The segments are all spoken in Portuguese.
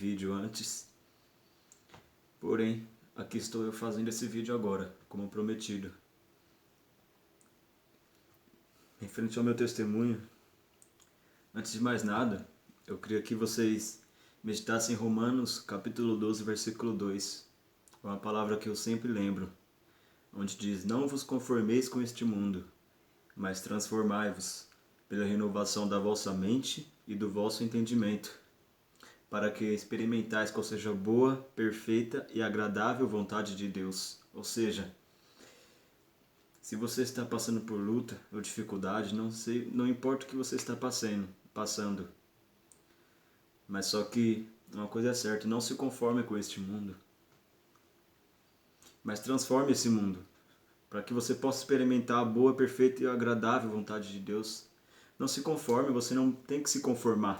vídeo antes, porém, aqui estou eu fazendo esse vídeo agora, como prometido. Em frente ao meu testemunho, antes de mais nada, eu queria que vocês meditassem em Romanos capítulo 12, versículo 2, uma palavra que eu sempre lembro, onde diz: "Não vos conformeis com este mundo, mas transformai-vos pela renovação da vossa mente e do vosso entendimento, para que experimentais qual seja a boa, perfeita e agradável vontade de Deus." Ou seja, se você está passando por luta ou dificuldade, não importa o que você está passando, mas só que uma coisa é certa: não se conforme com este mundo, mas transforme esse mundo, para que você possa experimentar a boa, perfeita e agradável vontade de Deus. Não se conforme, você não tem que se conformar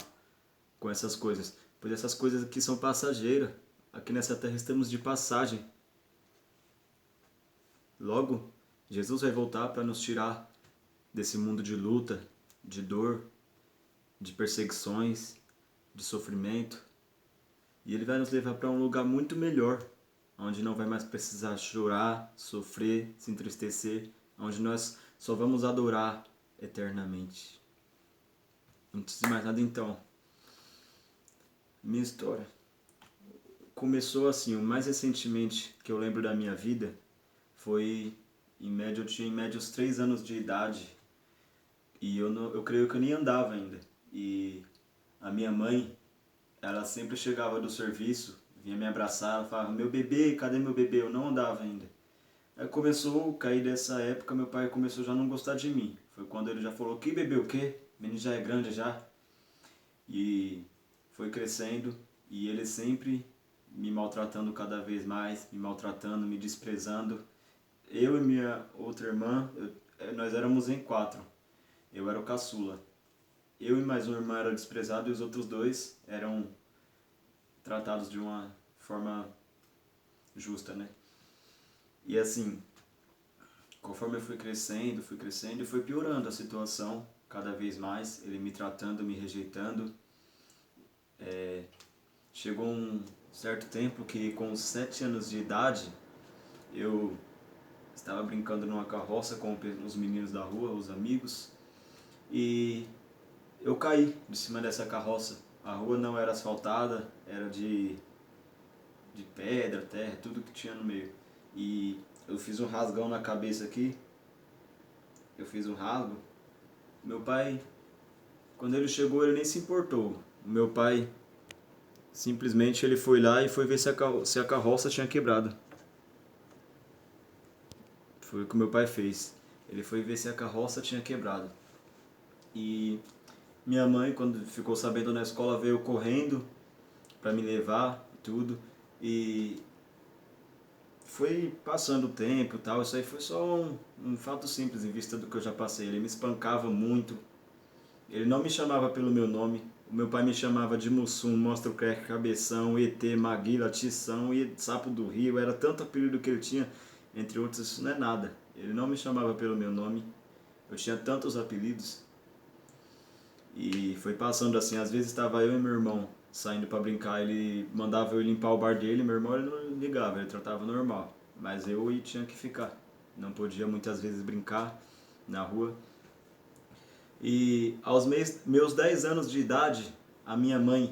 com essas coisas, pois essas coisas aqui são passageiras. Aqui nessa terra estamos de passagem. Logo, Jesus vai voltar para nos tirar desse mundo de luta, de dor, de perseguições, de sofrimento. E Ele vai nos levar para um lugar muito melhor, onde não vai mais precisar chorar, sofrer, se entristecer, onde nós só vamos adorar eternamente. Antes de mais nada, então, minha história começou assim. O mais recentemente que eu lembro da minha vida foi, eu tinha em média uns 3 anos de idade, e eu creio que eu nem andava ainda. E a minha mãe, ela sempre chegava do serviço, vinha me abraçar, ela falava: "Meu bebê, cadê meu bebê?" Eu não andava ainda. Aí começou a cair dessa época, meu pai começou já a não gostar de mim. Foi quando ele já falou: "Que bebê o quê? O menino já é grande já." E foi crescendo, e ele sempre me maltratando cada vez mais, me maltratando, me desprezando. Eu e minha outra irmã, nós éramos em 4. Eu era o caçula. Eu e mais uma irmã eram desprezados, e os outros 2 eram tratados de uma forma justa, né? E assim, conforme eu fui crescendo e foi piorando a situação cada vez mais, ele me tratando, me rejeitando. Chegou um certo tempo que, com 7 anos de idade, eu estava brincando numa carroça com os meninos da rua, os amigos, e eu caí de cima dessa carroça. A rua não era asfaltada, era de pedra, terra, tudo que tinha no meio. E eu fiz um rasgão na cabeça aqui, eu fiz um rasgo. Meu pai, quando ele chegou, ele nem se importou. O meu pai, simplesmente, ele foi lá e foi ver se a carroça tinha quebrado. Foi o que meu pai fez. Ele foi ver se a carroça tinha quebrado. E minha mãe, quando ficou sabendo na escola, veio correndo para me levar e tudo. E foi passando o tempo e tal. Isso aí foi só um fato simples em vista do que eu já passei. Ele me espancava muito. Ele não me chamava pelo meu nome. O meu pai me chamava de Mussum, Monstro Crack, Cabeção, ET, Maguila, Tição e Sapo do Rio. Era tanto apelido que ele tinha, entre outros. Isso não é nada. Ele não me chamava pelo meu nome. Eu tinha tantos apelidos. E foi passando assim. Às vezes estava eu e meu irmão saindo para brincar. Ele mandava eu limpar o bar dele. Meu irmão, ele não ligava, ele tratava normal. Mas eu tinha que ficar. Não podia muitas vezes brincar na rua. E aos meus 10 anos de idade, a minha mãe,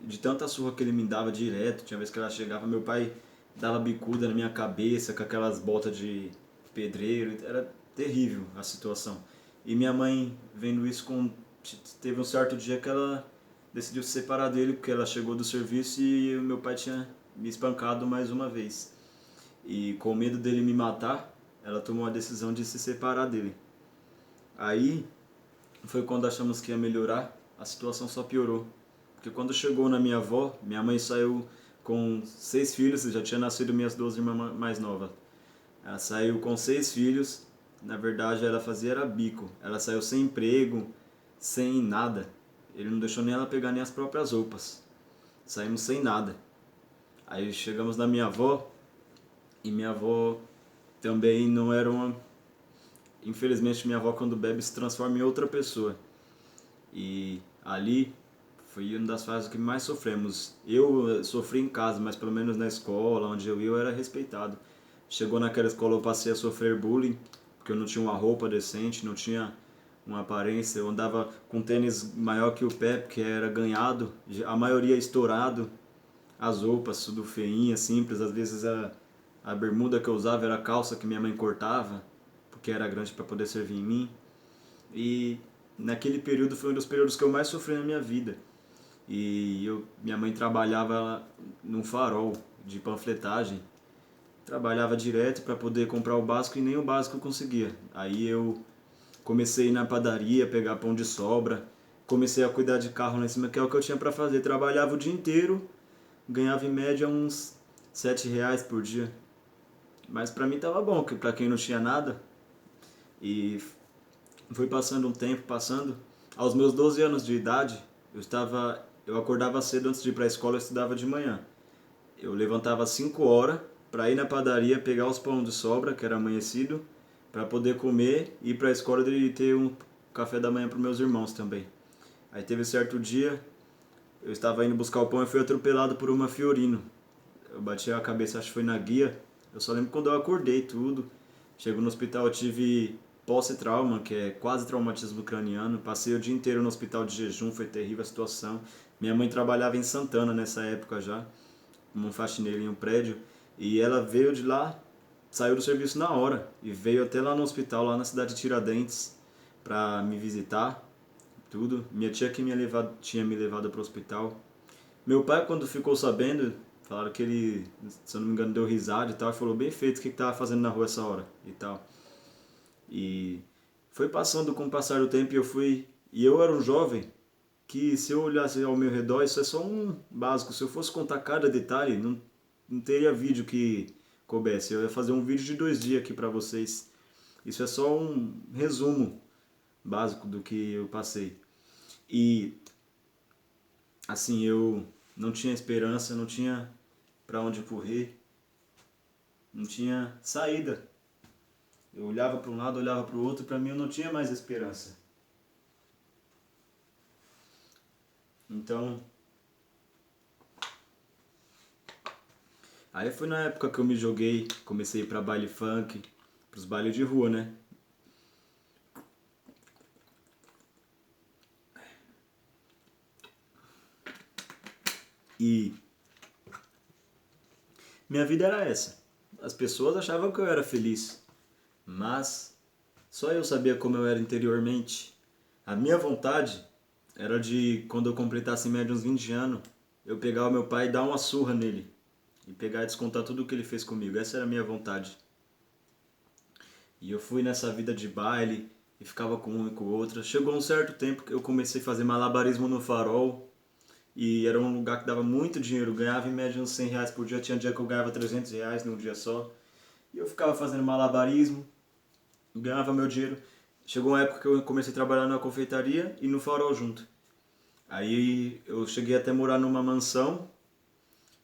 de tanta surra que ele me dava direto, tinha vez que ela chegava, meu pai dava bicuda na minha cabeça com aquelas botas de pedreiro. Era terrível a situação. E minha mãe, vendo isso, teve um certo dia que ela decidiu se separar dele, porque ela chegou do serviço e o meu pai tinha me espancado mais uma vez. E com medo dele me matar, ela tomou a decisão de se separar dele. Aí foi quando achamos que ia melhorar, a situação só piorou. Porque quando chegou na minha avó, minha mãe saiu com 6 filhos, já tinha nascido minhas 2 irmãs mais novas. Ela saiu com 6 filhos, na verdade ela fazia era bico. Ela saiu sem emprego, sem nada. Ele não deixou nem ela pegar nem as próprias roupas. Saímos sem nada. Aí chegamos na minha avó, e minha avó também não era uma... Infelizmente minha avó, quando bebe, se transforma em outra pessoa. E ali Foi uma das fases que mais sofremos. Eu sofri em casa, mas pelo menos na escola onde eu ia eu era respeitado. Chegou naquela escola eu passei a sofrer bullying, porque eu não tinha uma roupa decente, não tinha uma aparência. Eu andava com tênis maior que o pé, porque era ganhado, a maioria estourado. As roupas tudo feinha, simples. Às vezes a bermuda que eu usava era a calça que minha mãe cortava, porque era grande para poder servir em mim. E naquele período foi um dos períodos que eu mais sofri na minha vida. Minha mãe trabalhava num farol de panfletagem, trabalhava direto para poder comprar o básico e nem o básico eu conseguia. Aí eu comecei a ir na padaria, pegar pão de sobra, comecei a cuidar de carro lá em cima, que é o que eu tinha para fazer. Trabalhava o dia inteiro, ganhava em média uns R$ 7 por dia. Mas para mim tava bom, que para quem não tinha nada. E foi passando um tempo, passando. Aos meus 12 anos de idade, eu acordava cedo antes de ir para a escola, eu estudava de manhã. Eu levantava às 5 horas para ir na padaria, pegar os pão de sobra, que era amanhecido, para poder comer e ir para a escola e ter um café da manhã para meus irmãos também. Aí teve certo dia, eu estava indo buscar o pão e fui atropelado por uma Fiorino. Eu bati a cabeça, acho que foi na guia. Eu só lembro quando eu acordei tudo. Chego no hospital, eu tive posse-trauma, que é quase traumatismo craniano. Passei o dia inteiro no hospital de jejum, foi terrível a situação. Minha mãe trabalhava em Santana nessa época já, como faxineira em um prédio. E ela veio de lá, saiu do serviço na hora e veio até lá no hospital, lá na cidade de Tiradentes, para me visitar, tudo. Minha tia que tinha me levado para o hospital. Meu pai, quando ficou sabendo, falaram que ele, se eu não me engano, deu risada e tal, e falou, bem feito, o que tava fazendo na rua essa hora e tal. E foi passando com o passar do tempo e eu era um jovem que se eu olhasse ao meu redor, isso é só um básico, se eu fosse contar cada detalhe, não teria vídeo que coubesse. Eu ia fazer um vídeo de 2 dias aqui pra vocês. Isso é só um resumo básico do que eu passei. E assim, eu não tinha esperança, não tinha para onde correr, não tinha saída. Eu olhava para um lado, olhava para o outro, para mim eu não tinha mais esperança. Então, aí foi na época que eu me joguei, comecei a ir para baile funk, pros bailes de rua, né? E minha vida era essa. As pessoas achavam que eu era feliz, mas só eu sabia como eu era interiormente. A minha vontade era de, quando eu completasse em média uns 20 anos, eu pegar o meu pai e dar uma surra nele. E pegar e descontar tudo o que ele fez comigo. Essa era a minha vontade. E eu fui nessa vida de baile e ficava com um e com o outro. Chegou um certo tempo que eu comecei a fazer malabarismo no farol. E era um lugar que dava muito dinheiro. Eu ganhava em média uns R$ 100 por dia. Tinha dia que eu ganhava R$ 300 num dia só. E eu ficava fazendo malabarismo, ganhava meu dinheiro. Chegou uma época que eu comecei a trabalhar na confeitaria e no farol junto. Aí eu cheguei até a morar numa mansão.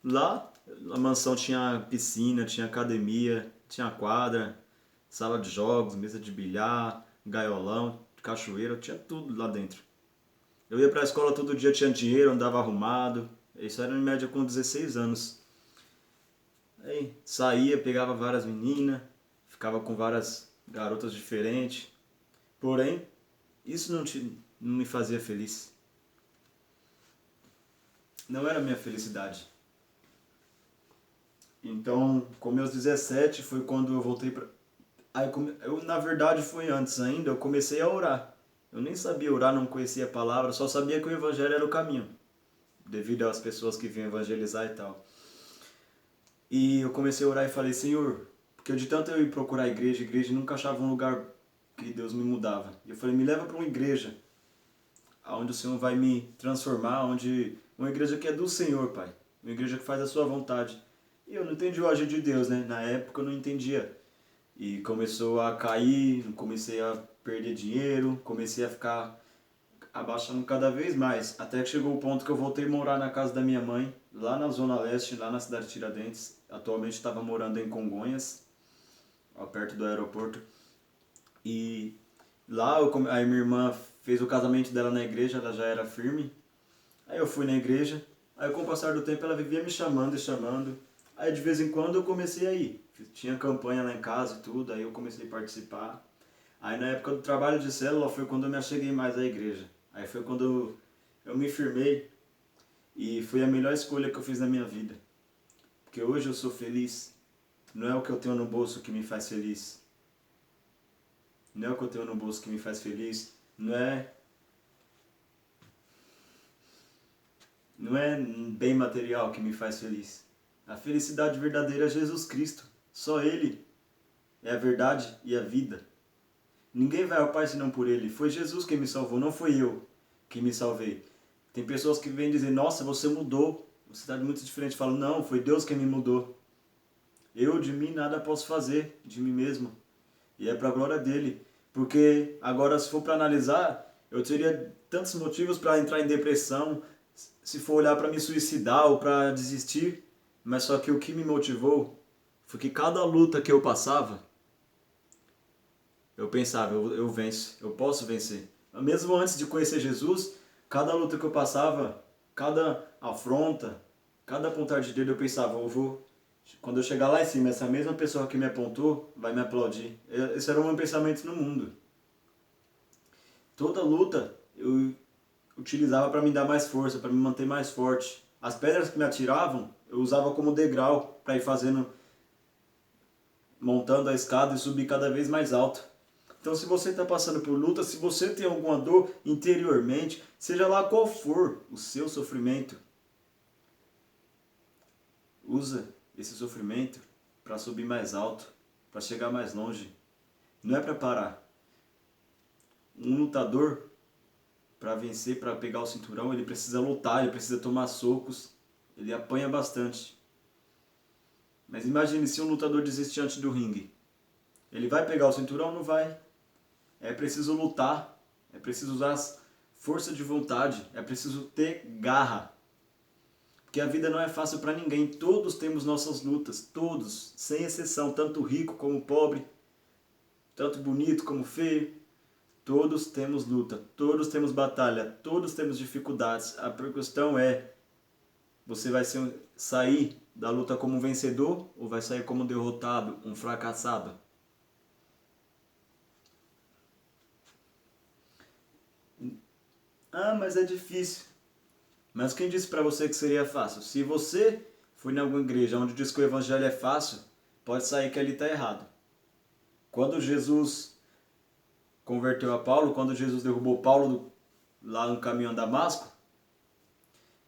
Lá, a mansão tinha piscina, tinha academia, tinha quadra, sala de jogos, mesa de bilhar, gaiolão, cachoeira, tinha tudo lá dentro. Eu ia pra escola todo dia, tinha dinheiro, andava arrumado. Isso era em média com 16 anos. Aí saía, pegava várias meninas, ficava com várias garotas diferentes. Porém, isso não me fazia feliz. Não era a minha felicidade. Então, com meus 17 foi quando eu voltei pra... Aí, na verdade, foi antes ainda, eu comecei a orar. Eu nem sabia orar, não conhecia a palavra, só sabia que o evangelho era o caminho, devido às pessoas que vinham evangelizar e tal. E eu comecei a orar e falei, Senhor, porque de tanto eu ir procurar a igreja nunca achava um lugar que Deus me mudava. E eu falei, me leva para uma igreja, onde o Senhor vai me transformar, uma igreja que é do Senhor, Pai. Uma igreja que faz a sua vontade. E eu não entendi o agir de Deus, né? Na época eu não entendia. E começou a cair, comecei a perder dinheiro, comecei a ficar abaixando cada vez mais. Até que chegou o ponto que eu voltei a morar na casa da minha mãe, lá na Zona Leste, lá na cidade de Tiradentes. Atualmente estava morando em Congonhas, perto do aeroporto. E lá aí minha irmã fez o casamento dela na igreja, ela já era firme. Aí eu fui na igreja, aí com o passar do tempo ela vivia me chamando e chamando. Aí de vez em quando eu comecei a ir. Tinha campanha lá em casa e tudo, aí eu comecei a participar. Aí na época do trabalho de célula foi quando eu me acheguei mais à igreja. Aí foi quando eu me firmei e foi a melhor escolha que eu fiz na minha vida. Porque hoje eu sou feliz. Não é o que eu tenho no bolso que me faz feliz. Não é o que eu tenho no bolso que me faz feliz. Não é bem material que me faz feliz. A felicidade verdadeira é Jesus Cristo. Só Ele é a verdade e a vida. Ninguém vai ao Pai senão por Ele. Foi Jesus quem me salvou, não foi eu que me salvei. Tem pessoas que vêm dizer, nossa, você mudou. Você está muito diferente. Eu falo, não, foi Deus quem me mudou. Eu de mim nada posso fazer, de mim mesmo. E é para a glória dele. Porque agora, se for para analisar, eu teria tantos motivos para entrar em depressão, se for olhar para me suicidar ou para desistir. Mas só que o que me motivou foi que cada luta que eu passava, eu pensava, eu venço, eu posso vencer. Mesmo antes de conhecer Jesus, cada luta que eu passava, cada afronta, cada apontar de dedo, eu pensava, eu vou, quando eu chegar lá em cima, essa mesma pessoa que me apontou vai me aplaudir. Esse era o meu pensamento no mundo. Toda luta eu utilizava para me dar mais força, para me manter mais forte. As pedras que me atiravam, eu usava como degrau para ir fazendo, montando a escada e subir cada vez mais alto. Então, se você está passando por luta, se você tem alguma dor interiormente, seja lá qual for o seu sofrimento, usa esse sofrimento para subir mais alto, para chegar mais longe. Não é para parar. Um lutador, para vencer, para pegar o cinturão, ele precisa lutar, ele precisa tomar socos, ele apanha bastante. Mas imagine se um lutador desistir antes do ringue. Ele vai pegar o cinturão? Não vai. É preciso lutar, é preciso usar força de vontade, é preciso ter garra. Porque a vida não é fácil para ninguém, todos temos nossas lutas, todos, sem exceção, tanto rico como pobre, tanto bonito como feio. Todos temos luta, todos temos batalha, todos temos dificuldades. A questão é, você vai sair da luta como um vencedor ou vai sair como um derrotado, um fracassado? Ah, mas é difícil. Mas quem disse para você que seria fácil? Se você foi em alguma igreja onde diz que o evangelho é fácil, pode sair que ali está errado. Quando Jesus converteu a Paulo, quando Jesus derrubou Paulo lá no caminho a Damasco,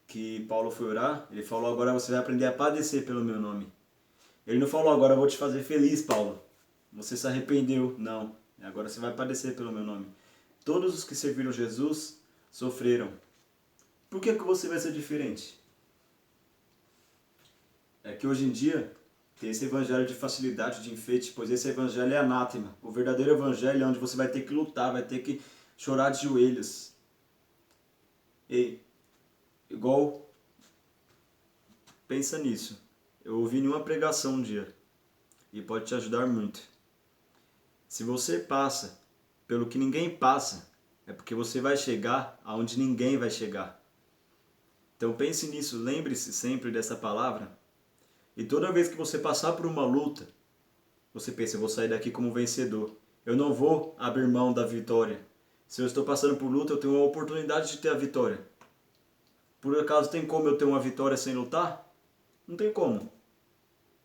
que Paulo foi orar, ele falou, agora você vai aprender a padecer pelo meu nome. Ele não falou, agora eu vou te fazer feliz, Paulo. Você se arrependeu. Não. Agora você vai padecer pelo meu nome. Todos os que serviram Jesus sofreram. Por que você vai ser diferente? É que hoje em dia tem esse evangelho de facilidade, de enfeite, pois esse evangelho é anátema. O verdadeiro evangelho é onde você vai ter que lutar, vai ter que chorar de joelhos. E, igual, pensa nisso. Eu ouvi em uma pregação um dia e pode te ajudar muito. Se você passa pelo que ninguém passa, é porque você vai chegar aonde ninguém vai chegar. Então pense nisso, lembre-se sempre dessa palavra. E toda vez que você passar por uma luta, você pensa, eu vou sair daqui como vencedor. Eu não vou abrir mão da vitória. Se eu estou passando por luta, eu tenho a oportunidade de ter a vitória. Por acaso tem como eu ter uma vitória sem lutar? Não tem como.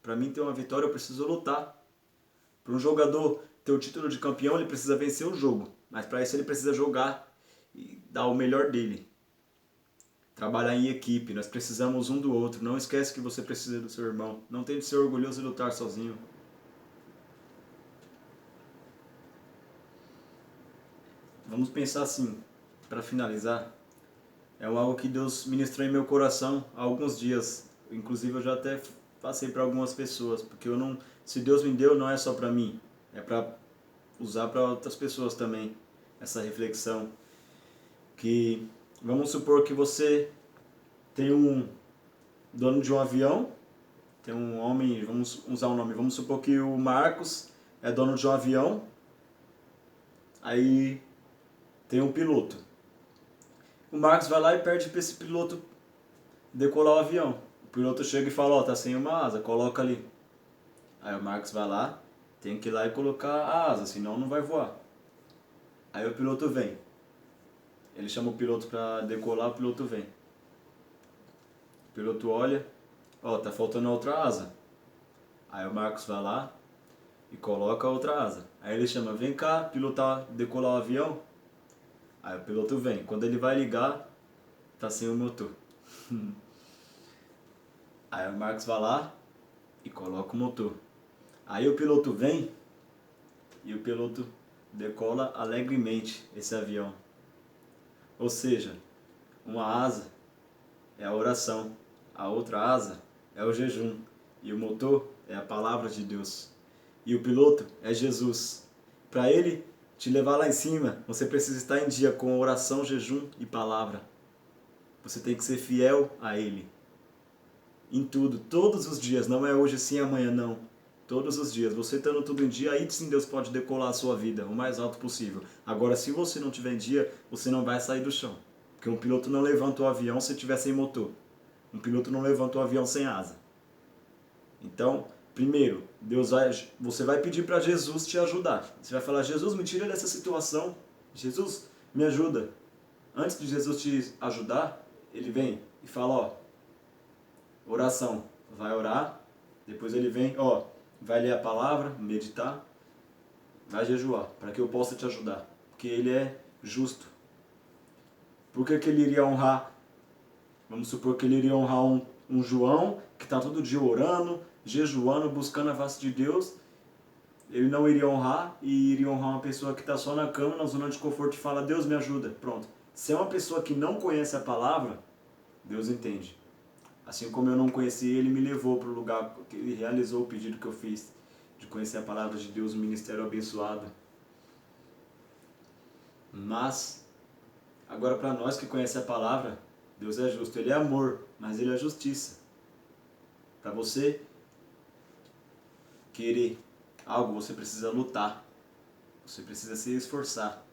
Para mim ter uma vitória, eu preciso lutar. Para um jogador ter o título de campeão, ele precisa vencer o jogo. Mas para isso ele precisa jogar e dar o melhor dele. Trabalhar em equipe, nós precisamos um do outro. Não esquece que você precisa do seu irmão. Não tente ser orgulhoso e lutar sozinho. Vamos pensar assim, para finalizar. É algo que Deus ministrou em meu coração há alguns dias. Inclusive eu já até passei para algumas pessoas, porque eu não, se Deus me deu, não é só para mim, é para usar para outras pessoas também essa reflexão. Que vamos supor que você tem um dono de um avião, tem um homem, vamos usar um nome, vamos supor que o Marcos é dono de um avião, aí tem um piloto. O Marcos vai lá e pede para esse piloto decolar o avião. O piloto chega e fala, ó, tá sem uma asa, coloca ali. Aí o Marcos vai lá, tem que ir lá e colocar a asa, senão não vai voar. Aí o piloto vem. Ele chama o piloto para decolar, o piloto vem. O piloto olha, ó, tá faltando a outra asa. Aí o Marcos vai lá e coloca a outra asa. Aí ele chama, vem cá, pilotar, decolar o avião. Aí o piloto vem. Quando ele vai ligar, tá sem o motor. Aí o Marcos vai lá e coloca o motor. Aí o piloto vem e o piloto decola alegremente esse avião. Ou seja, uma asa é a oração, a outra asa é o jejum e o motor é a palavra de Deus. E o piloto é Jesus. Para ele te levar lá em cima, você precisa estar em dia com oração, jejum e palavra. Você tem que ser fiel a Ele. Em tudo, todos os dias, não é hoje sim, amanhã não. Todos os dias, você estando tudo em dia, aí sim Deus pode decolar a sua vida o mais alto possível. Agora, se você não tiver em dia, você não vai sair do chão. Porque um piloto não levanta o avião se tiver sem motor. Um piloto não levanta o avião sem asa. Então, primeiro, você vai pedir para Jesus te ajudar. Você vai falar, Jesus, me tira dessa situação. Jesus, me ajuda. Antes de Jesus te ajudar, ele vem e fala, ó, oração. Vai orar, depois ele vem, ó, vai ler a palavra, meditar, vai jejuar, para que eu possa te ajudar. Porque ele é justo. Por que ele iria honrar? Vamos supor que ele iria honrar um João, que está todo dia orando, jejuando, buscando a face de Deus. Ele não iria honrar e iria honrar uma pessoa que está só na cama, na zona de conforto e fala, Deus me ajuda. Pronto. Se é uma pessoa que não conhece a palavra, Deus entende. Assim como eu não conheci, ele me levou para o lugar que ele realizou o pedido que eu fiz de conhecer a palavra de Deus, um ministério abençoado. Mas, agora para nós que conhecemos a palavra, Deus é justo. Ele é amor, mas ele é justiça. Para você querer algo, você precisa lutar. Você precisa se esforçar.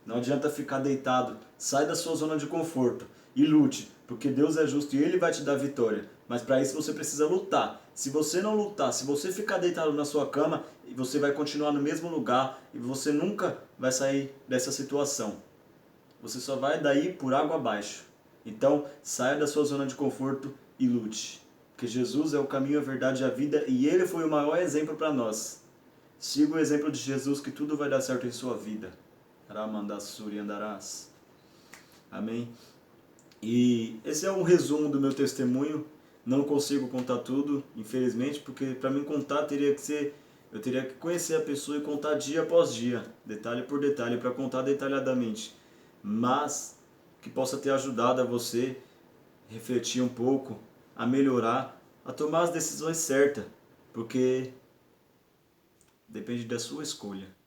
Não adianta ficar deitado. Sai da sua zona de conforto e lute, porque Deus é justo e Ele vai te dar vitória. Mas para isso você precisa lutar. Se você não lutar, se você ficar deitado na sua cama, você vai continuar no mesmo lugar e você nunca vai sair dessa situação. Você só vai daí por água abaixo. Então, saia da sua zona de conforto e lute. Porque Jesus é o caminho, a verdade e a vida e Ele foi o maior exemplo para nós. Siga o exemplo de Jesus que tudo vai dar certo em sua vida. Ramandassuri andarás. Amém? E esse é um resumo do meu testemunho. Não consigo contar tudo, infelizmente, porque para mim contar eu teria que conhecer a pessoa e contar dia após dia, detalhe por detalhe, para contar detalhadamente. Mas que possa ter ajudado a você refletir um pouco, a melhorar, a tomar as decisões certas, porque depende da sua escolha.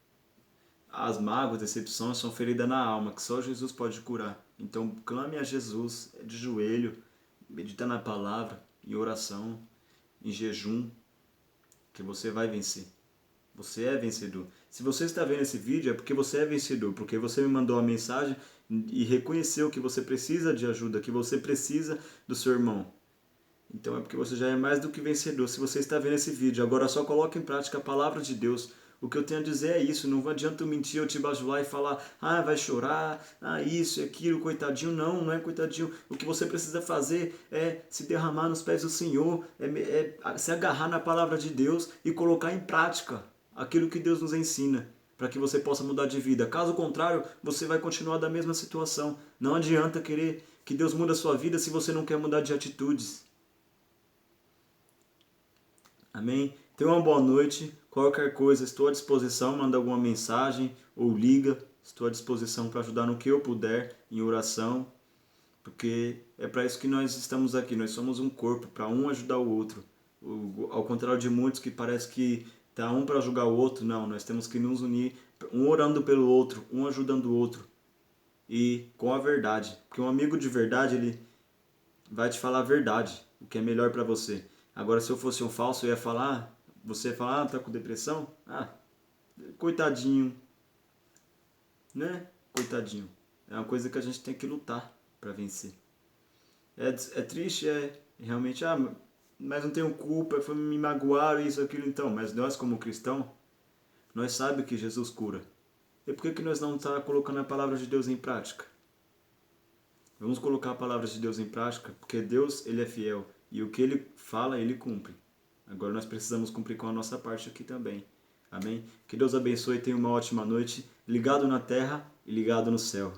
As mágoas, decepções são feridas na alma, que só Jesus pode curar. Então clame a Jesus de joelho, medita na palavra, em oração, em jejum, que você vai vencer. Você é vencedor. Se você está vendo esse vídeo é porque você é vencedor, porque você me mandou uma mensagem e reconheceu que você precisa de ajuda, que você precisa do seu irmão. Então é porque você já é mais do que vencedor. Se você está vendo esse vídeo, agora só coloque em prática a palavra de Deus. O que eu tenho a dizer é isso, não adianta eu mentir, eu te bajular e falar, vai chorar, isso e aquilo, coitadinho. Não, não é coitadinho. O que você precisa fazer é se derramar nos pés do Senhor, é se agarrar na palavra de Deus e colocar em prática aquilo que Deus nos ensina, para que você possa mudar de vida. Caso contrário, você vai continuar da mesma situação. Não adianta querer que Deus mude a sua vida se você não quer mudar de atitudes. Amém? Tenha uma boa noite. Qualquer coisa, estou à disposição. Manda alguma mensagem ou liga. Estou à disposição para ajudar no que eu puder em oração. Porque é para isso que nós estamos aqui. Nós somos um corpo, para um ajudar o outro. Ao contrário de muitos que parece que está um para ajudar o outro. Não, nós temos que nos unir. Um orando pelo outro, um ajudando o outro. E com a verdade. Porque um amigo de verdade, ele vai te falar a verdade. O que é melhor para você. Agora, se eu fosse um falso, eu ia falar, você ia falar, tá com depressão? Coitadinho, né? Coitadinho. É uma coisa que a gente tem que lutar para vencer. É triste, realmente, mas não tenho culpa, me magoaram, isso, aquilo, então. Mas nós, como cristãos, nós sabemos que Jesus cura. E por que nós não estamos colocando a palavra de Deus em prática? Vamos colocar a palavra de Deus em prática, porque Deus, Ele é fiel. E o que Ele fala, Ele cumpre. Agora nós precisamos cumprir com a nossa parte aqui também. Amém? Que Deus abençoe e tenha uma ótima noite, ligado na terra e ligado no céu.